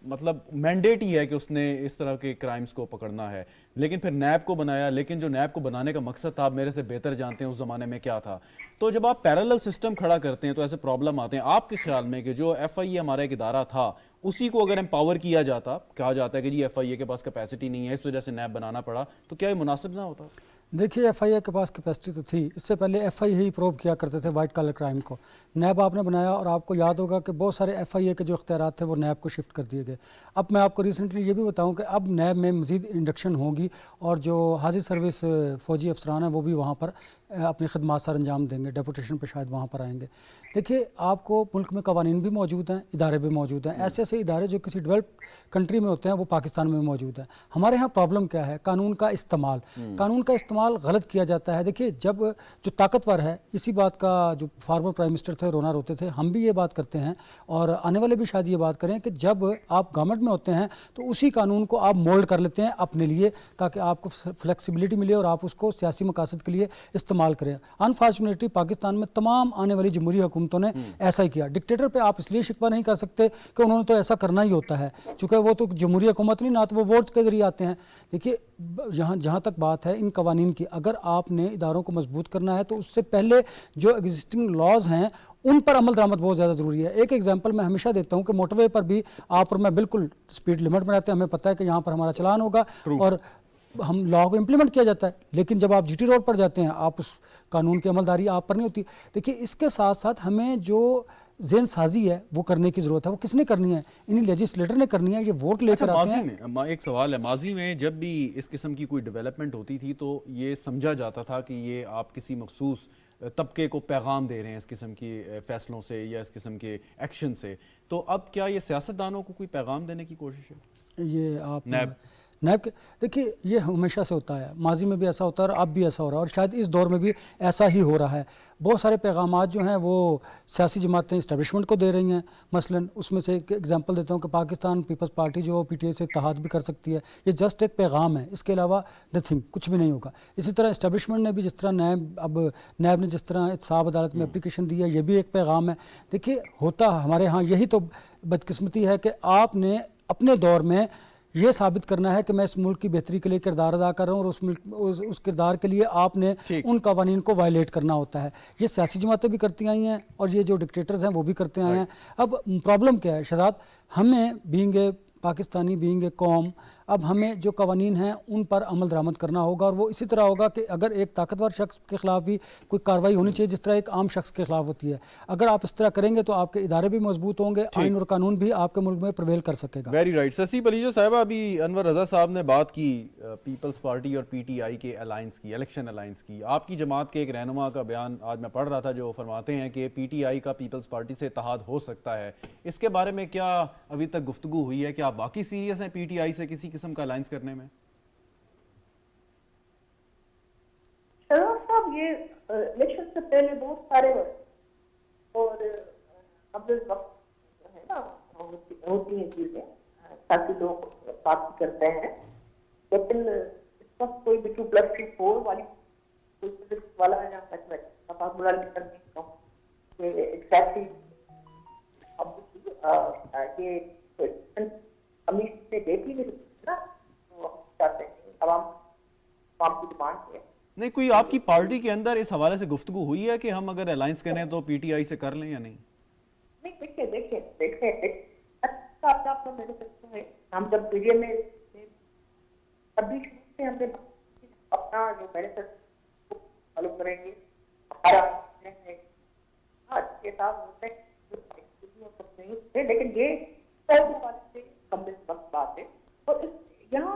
مطلب مینڈیٹ ہی ہے کہ اس نے اس طرح کے کرائمز کو پکڑنا ہے, لیکن پھر نیب کو بنایا. لیکن جو نیب کو بنانے کا مقصد تھا, آپ میرے سے بہتر جانتے ہیں اس زمانے میں کیا تھا. تو جب آپ پیرالل سسٹم کھڑا کرتے ہیں تو ایسے پرابلم آتے ہیں. آپ کے خیال میں کہ جو FIA ہمارا ایک ادارہ تھا, اسی کو اگر امپاور کیا جاتا, کہا جاتا ہے کہ جی FIA کے پاس کیپیسٹی نہیں ہے, اس وجہ سے نیب بنانا پڑا, تو کیا یہ مناسب نہ ہوتا؟ دیکھیے FIA کے پاس کیپیسٹی تو تھی, اس سے پہلے FIA ہی پروب کیا کرتے تھے وائٹ کالر کرائم کو. نیب آپ نے بنایا, اور آپ کو یاد ہوگا کہ بہت سارے FIA کے جو اختیارات تھے وہ نیب کو شفٹ کر دیے گئے. اب میں آپ کو ریسنٹلی یہ بھی بتاؤں کہ اب نیب میں مزید انڈکشن ہوگی, اور جو حاضر سروس فوجی افسران ہیں وہ بھی وہاں پر اپنی خدمات سر انجام دیں گے, ڈیپوٹیشن پہ شاید وہاں پر آئیں گے. دیکھیے آپ کو ملک میں قوانین بھی موجود ہیں, ادارے بھی موجود ہیں. ایسے ایسے ادارے جو کسی ڈیولپ کنٹری میں ہوتے ہیں وہ پاکستان میں موجود ہیں. ہمارے ہاں پرابلم کیا ہے؟ قانون کا استعمال. قانون کا استعمال غلط کیا جاتا ہے. دیکھیے جب جو طاقتور ہے, اسی بات کا جو فارمر پرائم منسٹر تھے رونا روتے تھے, ہم بھی یہ بات کرتے ہیں, اور آنے والے بھی شاید یہ بات کریں کہ جب آپ گورنمنٹ میں ہوتے ہیں تو اسی قانون کو آپ مولڈ کر لیتے ہیں اپنے لیے, تاکہ آپ کو فلیکسیبلٹی ملے اور آپ اس کو سیاسی مقاصد کے لیے استعمال کریں. انفارچونیٹلی پاکستان میں تمام آنے والی جمہوری حکومتوں نے ایسا ہی کیا. ڈکٹیٹر پہ آپ اس لیے شکوہ نہیں کر سکتے کہ انہوں نے تو ایسا کرنا ہی ہوتا ہے, چونکہ وہ تو جمہوری حکومت نہیں, نہ تو وہ ووٹس کے ذریعے آتے ہیں. دیکھیے جہاں تک بات ہے ان قوانین کی, اگر آپ نے اداروں کو مضبوط کرنا ہے تو اس سے پہلے جو ایگزسٹنگ لاز ہیں ان پر عمل درآمد بہت زیادہ ضروری ہے. ایک ایگزامپل میں ہمیشہ دیتا ہوں کہ موٹر وے پر بھی آپ اور میں بالکل سپیڈ لمٹ میں رہتے ہیں, ہمیں پتہ ہے کہ یہاں پر ہمارا چلان ہوگا اور ہم لا کو امپلیمنٹ کیا جاتا ہے. لیکن جب آپ GT روڈ پر جاتے ہیں, آپ اس قانون کی عملداری آپ پر نہیں ہوتی. دیکھیے اس کے ساتھ ساتھ ہمیں جو ذہن سازی ہے وہ کرنے کی ضرورت ہے. وہ کس نے کرنی ہے؟ انہیں لیجسلیٹر نے کرنی ہے. یہ ووٹ لے کر آتے ہیں. ایک سوال ہے, ماضی میں جب بھی اس قسم کی کوئی ڈیولپمنٹ ہوتی تھی تو یہ سمجھا جاتا تھا کہ یہ آپ کسی مخصوص طبقے کو پیغام دے رہے ہیں اس قسم کے فیصلوں سے یا اس قسم کے ایکشن سے. تو اب کیا یہ سیاستدانوں کو کوئی پیغام دینے کی کوشش ہے؟ یہ آپ نیب کے دیکھیے یہ ہمیشہ سے ہوتا ہے, ماضی میں بھی ایسا ہوتا ہے اور اب بھی ایسا ہو رہا ہے, اور شاید اس دور میں بھی ایسا ہی ہو رہا ہے. بہت سارے پیغامات جو ہیں وہ سیاسی جماعتیں اسٹیبلشمنٹ کو دے رہی ہیں. مثلا اس میں سے ایک ایگزامپل دیتا ہوں کہ پاکستان پیپلز پارٹی جو PTI سے اتحاد بھی کر سکتی ہے. یہ جسٹ ایک پیغام ہے, اس کے علاوہ نتھنگ, کچھ بھی نہیں ہوگا. اسی طرح اسٹیبلشمنٹ نے بھی جس طرح نیب نے جس طرح احتساب عدالت میں اپلیکیشن دی ہے, یہ بھی ایک پیغام ہے. دیکھیے ہوتا ہمارے ہاں یہی تو بدقسمتی ہے کہ آپ نے اپنے دور میں یہ ثابت کرنا ہے کہ میں اس ملک کی بہتری کے لیے کردار ادا کر رہا ہوں, اور اس کردار کے لیے آپ نے ان قوانین کو وائلیٹ کرنا ہوتا ہے. یہ سیاسی جماعتیں بھی کرتی آئی ہیں اور یہ جو ڈکٹیٹرز ہیں وہ بھی کرتے آئے ہیں. اب پرابلم کیا ہے شہزاد؟ ہمیں being a Pakistani, being a قوم, اب ہمیں جو قوانین ہیں ان پر عمل درآمد کرنا ہوگا, اور وہ اسی طرح ہوگا کہ اگر ایک طاقتور شخص کے خلاف بھی کوئی کارروائی ہونی چاہیے جس طرح ایک عام شخص کے خلاف ہوتی ہے. اگر آپ اس طرح کریں گے تو آپ کے ادارے بھی مضبوط ہوں گے, آئین اور قانون بھی آپ کے ملک میں پرویل کر سکے گا. Very right. سسی پلیجو صاحبہ, ابھی انور رضا صاحب نے بات کی پیپلز پارٹی اور PTI کے الائنس کی, الیکشن الائنس کی. آپ کی جماعت کے ایک رہنما کا بیان آج میں پڑھ رہا تھا جو فرماتے ہیں کہ PTI کا پیپلز پارٹی سے اتحاد ہو سکتا ہے. اس کے بارے میں کیا ابھی تک گفتگو ہوئی ہے کہ آپ واقعی سیریس ہیں PTI سے کسی قسم کا الائنس کرنے میں؟ شہزاد صاحب, یہ الیکشن سے پہلے بہت سارے اور اب اس وقت جو ہے نا ہوتی ہیں چیزیں تاکہ لوگ بات کرتے ہیں, لیکن اس وقت کوئی بھی 2+3=4 والی کوئی فزکس والا یا میتھمیٹکس کا فارمولا نکل نہیں ہوں کہ ایگزیکٹلی اب یہ امیر سے ڈیٹ ہی نہیں نا, تو چاہتے ہیں عوام کی ڈیمانڈ ہے. نہیں, کوئی آپ کی پارٹی کے اندر اس حوالے سے گفتگو ہوئی ہے کہ ہم اگر الائنس کریں تو PTI سے کر لیں یا نہیں؟ نہیں, دیکھیں آپ میرے سکتے ہیں, ہم جب میڈیا میں ابھی سے ہم نے اپنا جو مینیفیسٹو فالو کریں گے, ہمارا آج کے ساتھ ہوتے ہیں, لیکن یہ وقت بات ہے. اور یہاں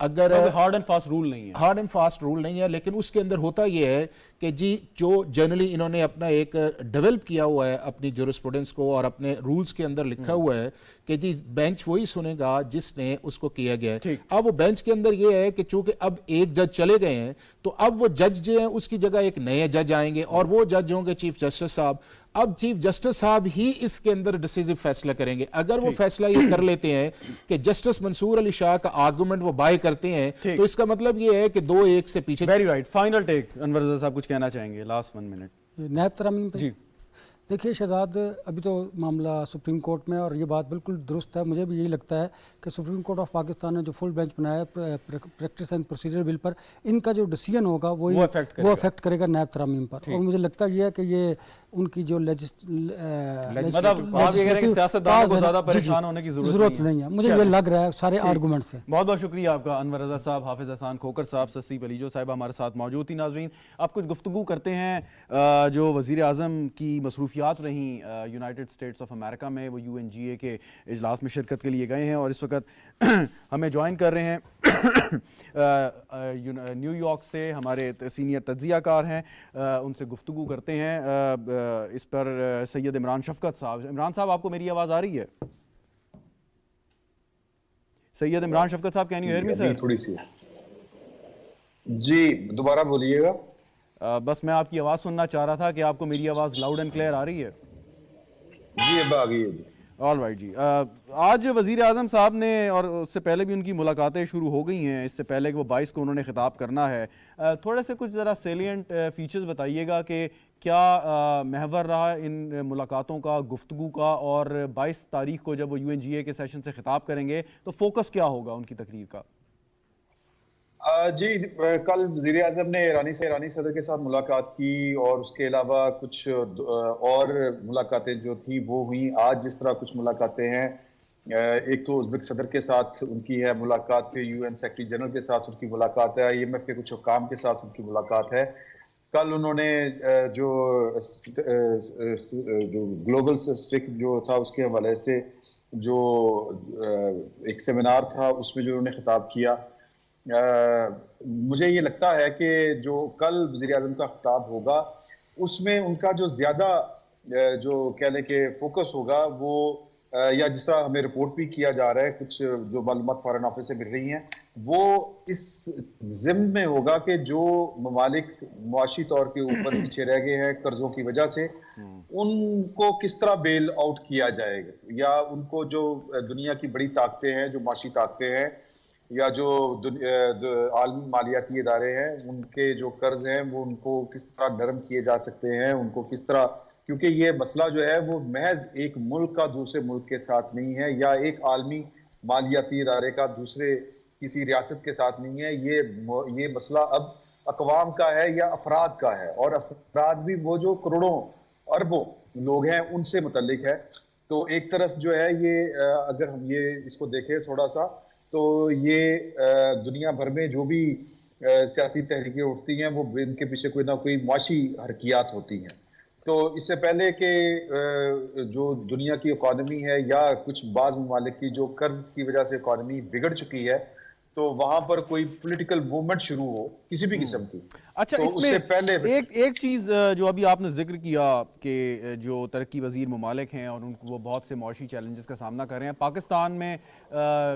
اگر ہارڈ اینڈ فاسٹ رول نہیں ہے، ہارڈ اینڈ فاسٹ رول نہیں ہے، لیکن اس کے اندر ہوتا یہ ہے کہ جی جو جنرلی انہوں نے اپنا ایک ڈیولپ کیا ہوا ہے اپنی جورسپروڈنس کو اور اپنے رولز کے اندر لکھا ہوا ہے کہ جی بینچ وہی سنے گا جس نے اس کو کیا گیا ہے. اب وہ بینچ کے اندر یہ ہے کہ چونکہ اب ایک جج چلے گئے ہیں تو اب وہ جج جو ہیں اس کی جگہ ایک نئے جج آئیں گے اور وہ جج ہوں گے چیف جسٹس صاحب. اب چیف جسٹس صاحب ہی اس کے اندر ڈیسیزو فیصلہ کریں گے. اگر وہ فیصلہ یہ کر لیتے ہیں کہ جسٹس منصور علی شاہ کا آرگومنٹ وہ بائی کرتے ہیں تو اس کا مطلب یہ ہے کہ 2-1 سے پیچھے. Very right. فائنل ٹیک انور رضا صاحب کچھ کہنا چاہیں گے لاسٹ 1 منٹ. نیب ترامیم پہ جی دیکھیے شہزاد، ابھی تو معاملہ سپریم کورٹ میں اور یہ بات بالکل درست ہے. مجھے بھی یہی لگتا ہے کہ سپریم کورٹ آف پاکستان نے جو فل بینچ بنایا ہے پریکٹس اینڈ پروسیجر بل پر، ان کا جو ڈیسیژن ہوگا وہ افیکٹ کرے گا نیب ترامیم پر. اور مجھے لگتا یہ ہے کہ یہ ان کی جو مطلب آپ یہ کہہ رہے ہیں کہ سیاستدانوں کو زیادہ پریشان ہونے کی ضرورت نہیں ہے. مجھے یہ لگ رہا ہے سارے آرگومنٹ سے. بہت بہت شکریہ آپ کا انور رضا صاحب، حافظ احسان کھوکر صاحب، سسی پلیجو صاحبہ ہمارے ساتھ موجود تھی. ناظرین اب کچھ گفتگو کرتے ہیں جو وزیر اعظم کی مصروفیات رہیں یونائٹڈ اسٹیٹس آف امریکہ میں. وہ UNGA کے اجلاس میں شرکت کے لیے گئے ہیں اور اس وقت ہمیں جوائن کر رہے ہیں نیو یارک سے ہمارے سینئر تجزیہ کار ہیں. ان سے گفتگو کرتے ہیں اس پر سید عمران شفقت صاحب. عمران صاحب آپ کو میری آواز آ رہی ہے؟ سید عمران شفقت صاحب کین یو ہیئر می سر؟ تھوڑی سی جی دوبارہ بولیے گا. بس میں آپ کی آواز سننا چاہ رہا تھا کہ آپ کو میری آواز لاؤڈ اینڈ کلیئر آ رہی ہے؟ جی اب آ گئی ہے. جی آل رائٹ جی. آج وزیر اعظم صاحب نے اور اس سے پہلے بھی ان کی ملاقاتیں شروع ہو گئی ہیں، اس سے پہلے کہ وہ 22 کو انہوں نے خطاب کرنا ہے. تھوڑے سے کچھ ذرا سیلینٹ فیچرز بتائیے گا کہ کیا محور رہا ان ملاقاتوں کا، گفتگو کا، اور 22 تاریخ کو جب وہ UNGA کے سیشن سے خطاب کریں گے تو فوکس کیا ہوگا ان کی تقریر کا؟ جی کل وزیر اعظم نے ایرانی صدر کے ساتھ ملاقات کی اور اس کے علاوہ کچھ اور ملاقاتیں جو تھیں وہ ہوئیں. آج جس طرح کچھ ملاقاتیں ہیں، ایک تو ازبک صدر کے ساتھ ان کی ہے ملاقات، پھر UN سیکرٹری جنرل کے ساتھ ان کی ملاقات ہے، IMF کے کچھ حکام کے ساتھ ان کی ملاقات ہے. کل انہوں نے جو گلوبل اسٹرک جو تھا اس کے حوالے سے جو ایک سیمینار تھا اس میں جو انہوں نے خطاب کیا، مجھے یہ لگتا ہے کہ جو کل وزیر اعظم کا خطاب ہوگا اس میں ان کا جو زیادہ جو کہہ لیں کہ فوکس ہوگا وہ یا جس طرح ہمیں رپورٹ بھی کیا جا رہا ہے، کچھ جو معلومات فارن آفس سے مل رہی ہیں، وہ اس ضمن میں ہوگا کہ جو ممالک معاشی طور کے اوپر پیچھے رہ گئے ہیں قرضوں کی وجہ سے، ان کو کس طرح بیل آؤٹ کیا جائے گا، یا ان کو جو دنیا کی بڑی طاقتیں ہیں، جو معاشی طاقتیں ہیں، یا جو عالمی مالیاتی ادارے ہیں، ان کے جو قرض ہیں وہ ان کو کس طرح نرم کیے جا سکتے ہیں، ان کو کس طرح، کیونکہ یہ مسئلہ جو ہے وہ محض ایک ملک کا دوسرے ملک کے ساتھ نہیں ہے، یا ایک عالمی مالیاتی ادارے کا دوسرے کسی ریاست کے ساتھ نہیں ہے. یہ مسئلہ اب اقوام کا ہے یا افراد کا ہے، اور افراد بھی وہ جو کروڑوں اربوں لوگ ہیں ان سے متعلق ہے. تو ایک طرف جو ہے یہ اگر ہم یہ اس کو دیکھیں تھوڑا سا، تو یہ دنیا بھر میں جو بھی سیاسی تحریکیں اٹھتی ہیں وہ ان کے پیچھے کوئی نہ کوئی معاشی حرکیات ہوتی ہیں. تو اس سے پہلے کہ جو دنیا کی اکانومی ہے یا کچھ بعض ممالک کی جو قرض کی وجہ سے اکانومی بگڑ چکی ہے، تو وہاں پر کوئی پولیٹیکل موومنٹ شروع ہو کسی بھی قسم کی. اچھا، اس میں ایک چیز جو ابھی آپ نے ذکر کیا کہ جو ترقی پذیر ممالک ہیں اور ان کو وہ بہت سے معاشی چیلنجز کا سامنا کر رہے ہیں. پاکستان میں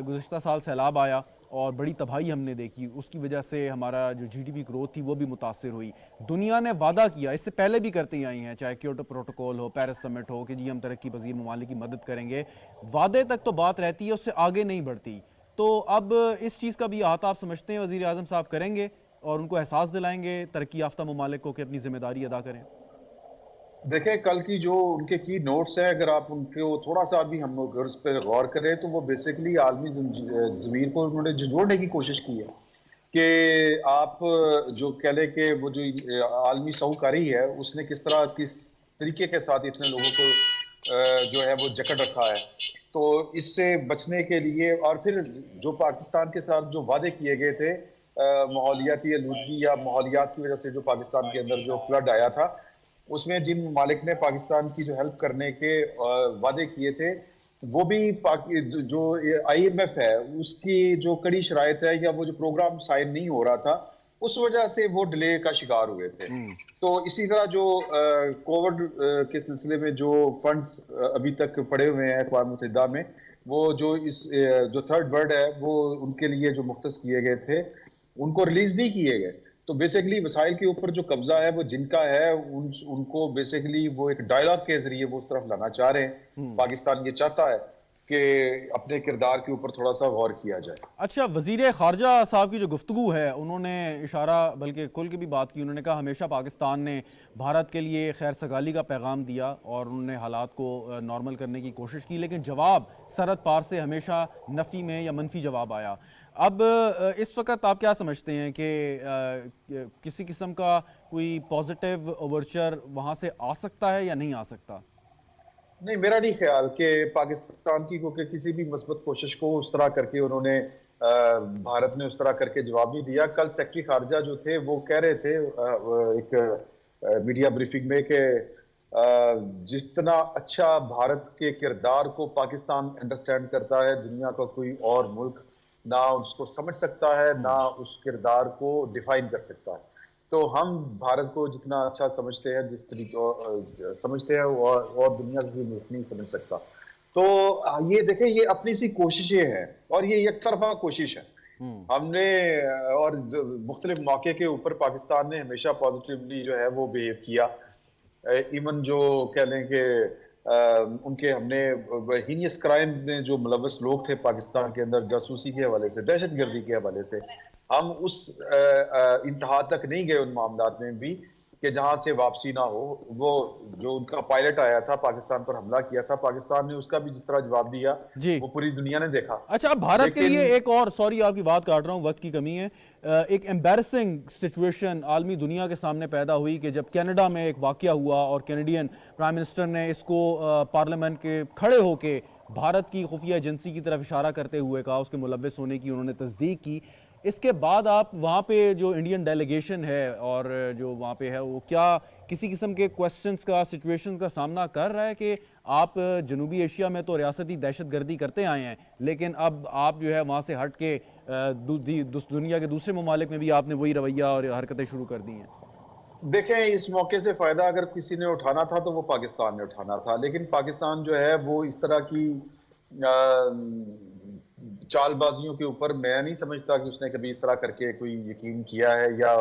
گزشتہ سال سیلاب آیا اور بڑی تباہی ہم نے دیکھی، اس کی وجہ سے ہمارا جو GDP گروتھ تھی وہ بھی متاثر ہوئی. دنیا نے وعدہ کیا، اس سے پہلے بھی کرتے آئی ہیں، چاہے کیوٹو پروٹوکول ہو، پیرس سمٹ ہو، کہ جی ہم ترقی پذیر ممالک کی مدد کریں گے. وعدے تک تو بات رہتی ہے، اس سے آگے نہیں بڑھتی. تو اب اس چیز کا بھی احاطہ آپ سمجھتے ہیں وزیر اعظم صاحب کریں گے اور ان کو احساس دلائیں گے ترقی یافتہ ممالک کو کہ اپنی ذمہ داری ادا کریں؟ دیکھیں کل کی جو ان کے کی نوٹس ہیں، اگر آپ ان کو تھوڑا سا بھی ہم لوگ اس پہ غور کریں تو وہ بیسیکلی عالمی ضمیر کو انہوں نے جوڑنے کی کوشش کی ہے کہ آپ جو کہہ لیں کہ وہ جو عالمی ساہوکاری ہے اس نے کس طرح کس طریقے کے ساتھ اتنے لوگوں کو جو ہے وہ جکڑ رکھا ہے. تو اس سے بچنے کے لیے، اور پھر جو پاکستان کے ساتھ جو وعدے کیے گئے تھے ماحولیاتی آلودگی یا ماحولیات کی وجہ سے جو پاکستان کے اندر جو فلڈ آیا تھا، اس میں جن ممالک نے پاکستان کی جو ہیلپ کرنے کے وعدے کیے تھے وہ بھی جو IMF ہے اس کی جو کڑی شرائط ہے یا وہ جو پروگرام سائن نہیں ہو رہا تھا اس وجہ سے وہ ڈیلے کا شکار ہوئے تھے. تو اسی طرح جو کووڈ کے سلسلے میں جو فنڈز ابھی تک پڑے ہوئے ہیں اقوام متحدہ میں، وہ جو تھرڈ ورلڈ ہے وہ ان کے لیے جو مختص کیے گئے تھے ان کو ریلیز نہیں کیے گئے. تو بیسیکلی وسائل کے اوپر جو قبضہ ہے وہ جن کا ہے ان کو بیسیکلی وہ ایک ڈائلاگ کے ذریعے وہ اس طرف لانا چاہ رہے ہیں. پاکستان یہ چاہتا ہے کہ اپنے کردار کے اوپر تھوڑا سا غور کیا جائے. اچھا، وزیر خارجہ صاحب کی جو گفتگو ہے انہوں نے اشارہ بلکہ کل کی بھی بات کی. انہوں نے کہا ہمیشہ پاکستان نے بھارت کے لیے خیر سگالی کا پیغام دیا اور انہوں نے حالات کو نارمل کرنے کی کوشش کی، لیکن جواب سرحد پار سے ہمیشہ نفی میں یا منفی جواب آیا. اب اس وقت آپ کیا سمجھتے ہیں کہ کسی قسم کا کوئی پازیٹیو اوورچر وہاں سے آ سکتا ہے یا نہیں آ سکتا؟ نہیں، میرا نہیں خیال کہ پاکستان کی کیونکہ کسی بھی مثبت کوشش کو اس طرح کر کے انہوں نے بھارت نے اس طرح کر کے جواب نہیں دیا. کل سیکرٹری خارجہ جو تھے وہ کہہ رہے تھے ایک میڈیا بریفنگ میں کہ جتنا اچھا بھارت کے کردار کو پاکستان انڈرسٹینڈ کرتا ہے دنیا کا کوئی اور ملک نہ اس کو سمجھ سکتا ہے نہ اس کردار کو ڈیفائن کر سکتا ہے. تو ہم بھارت کو جتنا اچھا سمجھتے ہیں جس طریقے سمجھتے ہیں اور دنیا سے ملک نہیں سمجھ سکتا. تو یہ دیکھیں یہ اپنی سی کوششیں ہیں اور یہ یک طرفہ کوشش ہے. ہم نے اور مختلف موقع کے اوپر پاکستان نے ہمیشہ پازیٹیولی جو ہے وہ بیہیو کیا. ایون جو کہہ لیں کہ ان کے ہم نے ہینیس کرائم میں جو ملوث لوگ تھے پاکستان کے اندر جاسوسی کے حوالے سے دہشت گردی کے حوالے سے ہم اس انتہا تک نہیں گئے ان معاملات میں بھی کہ جہاں سے واپسی نہ ہو. وہ جو ان کا پائلٹ آیا تھا پاکستان پر حملہ کیا تھا پاکستان نے اس کا بھی جس طرح جواب دیا وہ پوری دنیا نے دیکھا. اچھا، بھارت کے لیے ایک اور سوری آپ کی بات کاٹ رہا ہوں وقت کی کمی ہے، ایک ایمبیرسنگ سچویشن عالمی دنیا کے سامنے پیدا ہوئی کہ جب کینیڈا میں ایک واقعہ ہوا اور کینیڈین پرائم منسٹر نے اس کو پارلیمنٹ کے کھڑے ہو کے بھارت کی خفیہ ایجنسی کی طرف اشارہ کرتے ہوئے کہا اس کے ملوث ہونے کی انہوں نے تصدیق کی. اس کے بعد آپ وہاں پہ جو انڈین ڈیلیگیشن ہے اور جو وہاں پہ ہے وہ کیا کسی قسم کے کویسچنز کا سچویشنز کا سامنا کر رہا ہے کہ آپ جنوبی ایشیا میں تو ریاستی دہشت گردی کرتے آئے ہیں لیکن اب آپ جو ہے وہاں سے ہٹ کے دنیا کے دوسرے ممالک میں بھی آپ نے وہی رویہ اور حرکتیں شروع کر دی ہیں؟ دیکھیں اس موقع سے فائدہ اگر کسی نے اٹھانا تھا تو وہ پاکستان نے اٹھانا تھا، لیکن پاکستان جو ہے وہ اس طرح کی چال بازیوں کے اوپر میں نہیں سمجھتا کہ اس نے کبھی اس طرح کر کے کوئی یقین کیا ہے یا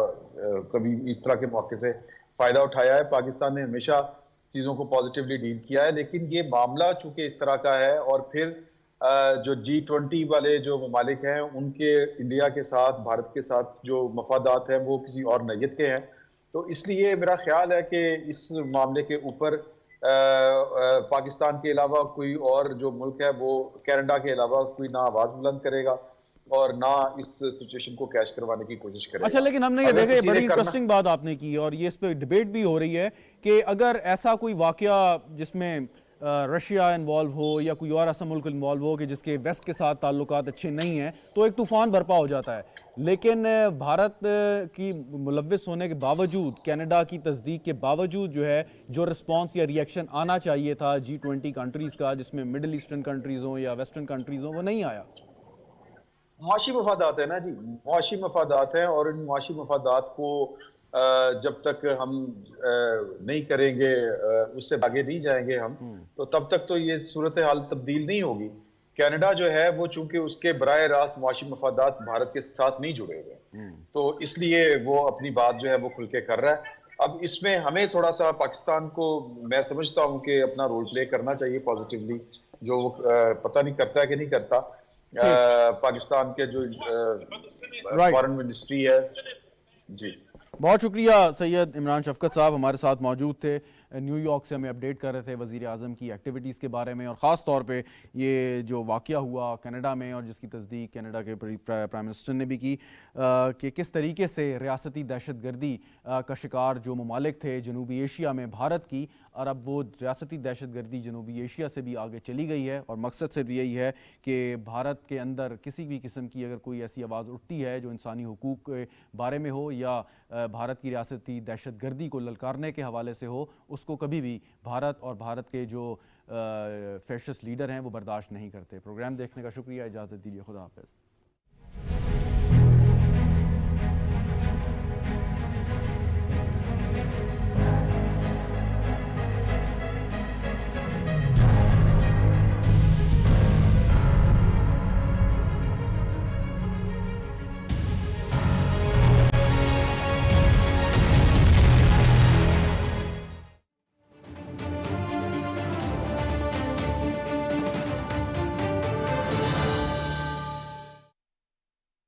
کبھی اس طرح کے موقع سے فائدہ اٹھایا ہے. پاکستان نے ہمیشہ چیزوں کو پازیٹیولی ڈیل کیا ہے، لیکن یہ معاملہ چونکہ اس طرح کا ہے اور پھر جو G20 والے جو ممالک ہیں ان کے انڈیا کے ساتھ بھارت کے ساتھ جو مفادات ہیں وہ کسی اور نوعیت کے ہیں. تو اس لیے میرا خیال ہے کہ اس معاملے کے اوپر پاکستان کے علاوہ کوئی اور جو ملک ہے وہ کینیڈا کے علاوہ کوئی نہ آواز بلند کرے گا اور نہ اس سچویشن کو کیش کروانے کی کوشش کرے گا. اچھا، لیکن ہم نے یہ دیکھا بڑی انٹرسٹنگ بات آپ نے کی اور یہ اس پہ ڈیبیٹ بھی ہو رہی ہے کہ اگر ایسا کوئی واقعہ جس میں رشیا انوالو ہو یا کوئی اور ایسا ملک انوالو ہو کہ جس کے ویسٹ کے ساتھ تعلقات اچھے نہیں ہیں تو ایک طوفان برپا ہو جاتا ہے، لیکن بھارت کی ملوث ہونے کے باوجود کینیڈا کی تصدیق کے باوجود جو ہے جو رسپانس یا ریئیکشن آنا چاہیے تھا G20 کنٹریز کا جس میں مڈل ایسٹرن کنٹریز ہوں یا ویسٹرن کنٹریز ہوں وہ نہیں آیا. معاشی مفادات ہیں نا جی، معاشی مفادات ہیں اور ان معاشی مفادات کو جب تک ہم نہیں کریں گے اس سے آگے نہیں جائیں گے ہم تو تب تک تو یہ صورتحال تبدیل نہیں ہوگی. کینیڈا جو ہے وہ چونکہ اس کے براہ راست معاشی مفادات بھارت کے ساتھ نہیں جڑے ہوئے تو اس لیے وہ اپنی بات جو ہے وہ کھل کے کر رہا ہے. اب اس میں ہمیں تھوڑا سا پاکستان کو میں سمجھتا ہوں کہ اپنا رول پلے کرنا چاہیے پازیٹیولی، جو وہ پتہ نہیں کرتا ہے کہ نہیں کرتا. پاکستان کے جو فارن منسٹری ہے. جی بہت شکریہ سید عمران شفقت صاحب ہمارے ساتھ موجود تھے، نیو یارک سے ہمیں اپڈیٹ کر رہے تھے وزیر اعظم کی ایکٹیویٹیز کے بارے میں اور خاص طور پہ یہ جو واقعہ ہوا کینیڈا میں اور جس کی تصدیق کینیڈا کے پرائم منسٹر نے بھی کی کہ کس طریقے سے ریاستی دہشت گردی کا شکار جو ممالک تھے جنوبی ایشیا میں بھارت کی، اور اب وہ ریاستی دہشت گردی جنوبی ایشیا سے بھی آگے چلی گئی ہے اور مقصد صرف یہی ہے کہ بھارت کے اندر کسی بھی قسم کی اگر کوئی ایسی آواز اٹھتی ہے جو انسانی حقوق کے بارے میں ہو یا بھارت کی ریاستی دہشت گردی کو للکارنے کے حوالے سے ہو، اس کو کبھی بھی بھارت اور بھارت کے جو فیشسٹ لیڈر ہیں وہ برداشت نہیں کرتے۔ پروگرام دیکھنے کا شکریہ، اجازت دیجیے، خدا حافظ۔